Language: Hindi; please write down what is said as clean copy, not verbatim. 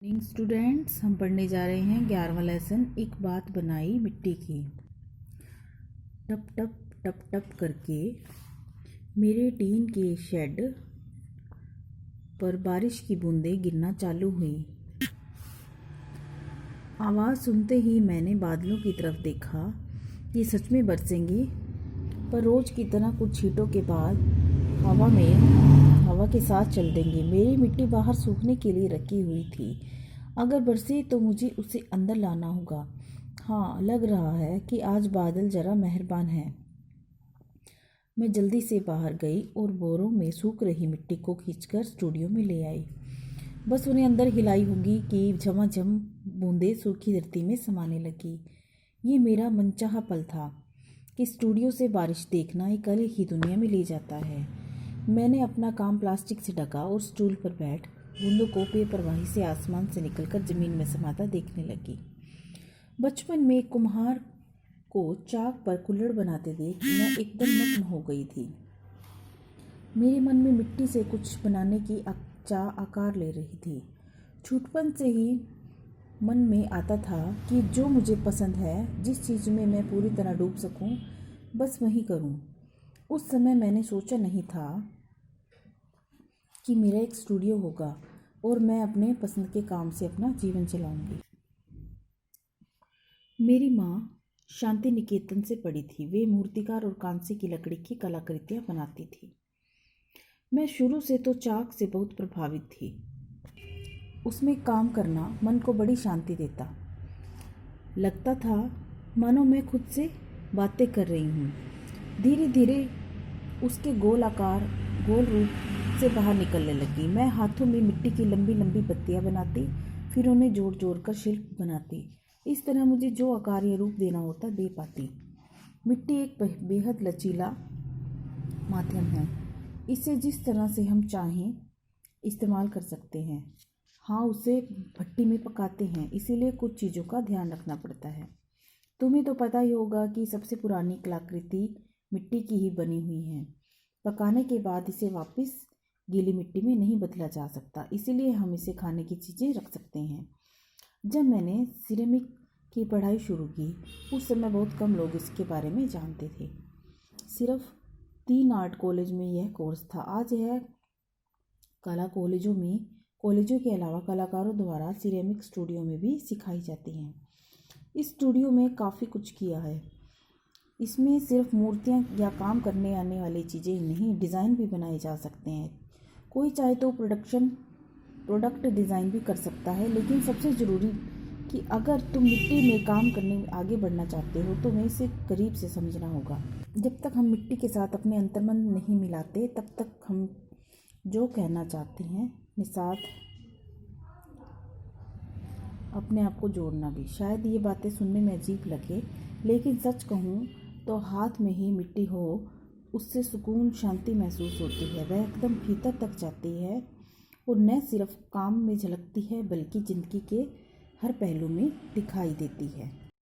मॉर्निंग स्टूडेंट्स, हम पढ़ने जा रहे हैं 11वां लेसन। एक बात बनाई मिट्टी की। टप टप टप टप करके मेरे टीन के शेड पर बारिश की बूंदें गिरना चालू हुई। आवाज़ सुनते ही मैंने बादलों की तरफ देखा। ये सच में बरसेंगी, पर रोज़ की तरह कुछ छींटों के बाद हवा के साथ चल देंगी। मेरी मिट्टी बाहर सूखने के लिए रखी हुई थी। अगर बरसे तो मुझे उसे अंदर लाना होगा। हाँ, लग रहा है कि आज बादल ज़रा मेहरबान है। मैं जल्दी से बाहर गई और बोरों में सूख रही मिट्टी को खींचकर स्टूडियो में ले आई। बस उन्हें अंदर हिलाई होगी कि झमाझम बूंदें सूखी धरती में समाने लगी। ये मेरा मनचाहा पल था कि स्टूडियो से बारिश देखना एक अलग ही दुनिया में ले जाता है। मैंने अपना काम प्लास्टिक से ढका और स्टूल पर बैठ बूंदों को बेपरवाही से आसमान से निकलकर ज़मीन में समाता देखने लगी। बचपन में कुम्हार को चाक पर कुल्हड़ बनाते देख मैं एकदम मग्न हो गई थी। मेरे मन में मिट्टी से कुछ बनाने की चाह आकार ले रही थी। छूटपन से ही मन में आता था कि जो मुझे पसंद है, जिस चीज़ में मैं पूरी तरह डूब सकूं, बस वही करूं। उस समय मैंने सोचा नहीं था कि मेरा एक स्टूडियो होगा और मैं अपने पसंद के काम से अपना जीवन चलाऊंगी। मेरी माँ शांति निकेतन से पढ़ी थी। वे मूर्तिकार और कांसे की लकड़ी की कलाकृतियाँ बनाती थी। मैं शुरू से तो चाक से बहुत प्रभावित थी। उसमें काम करना मन को बड़ी शांति देता। लगता था मानो मैं खुद से बातें कर रही हूँ। धीरे धीरे उसके गोल रूप से बाहर निकलने लगी। मैं हाथों में मिट्टी की लंबी लंबी पत्तियाँ बनाती, फिर उन्हें जोड़ जोड़ कर शिल्प बनाती। इस तरह मुझे जो आकार या रूप देना होता दे पाती। मिट्टी एक बेहद लचीला माध्यम है। इसे जिस तरह से हम चाहें इस्तेमाल कर सकते हैं। हाँ, उसे भट्टी में पकाते हैं, इसीलिए कुछ चीज़ों का ध्यान रखना पड़ता है। तुम्हें तो पता ही होगा कि सबसे पुरानी कलाकृति मिट्टी की ही बनी हुई है। पकाने के बाद इसे वापस गीली मिट्टी में नहीं बदला जा सकता, इसीलिए हम इसे खाने की चीज़ें रख सकते हैं। जब मैंने सिरेमिक की पढ़ाई शुरू की, उस समय बहुत कम लोग इसके बारे में जानते थे। सिर्फ 3 आर्ट कॉलेज में यह कोर्स था। आज यह कला कॉलेजों के अलावा कलाकारों द्वारा सिरेमिक स्टूडियो में भी सिखाई जाती हैं। इस स्टूडियो में काफ़ी कुछ किया है। इसमें सिर्फ मूर्तियाँ या काम करने आने वाली चीज़ें नहीं, डिज़ाइन भी बनाए जा सकते हैं। कोई चाहे तो प्रोडक्ट डिज़ाइन भी कर सकता है, लेकिन सबसे ज़रूरी कि अगर तुम मिट्टी में काम करने में आगे बढ़ना चाहते हो तो हमें इसे करीब से समझना होगा। जब तक हम मिट्टी के साथ अपने अंतर्मन नहीं मिलाते, तब तक हम जो कहना चाहते हैं अपने साथ अपने आप को जोड़ना भी। शायद ये बातें सुनने में अजीब लगे, लेकिन सच कहूँ तो हाथ में ही मिट्टी हो, उससे सुकून, शांति महसूस होती है। वह एकदम भीतर तक जाती है और न सिर्फ काम में झलकती है, बल्कि ज़िंदगी के हर पहलू में दिखाई देती है।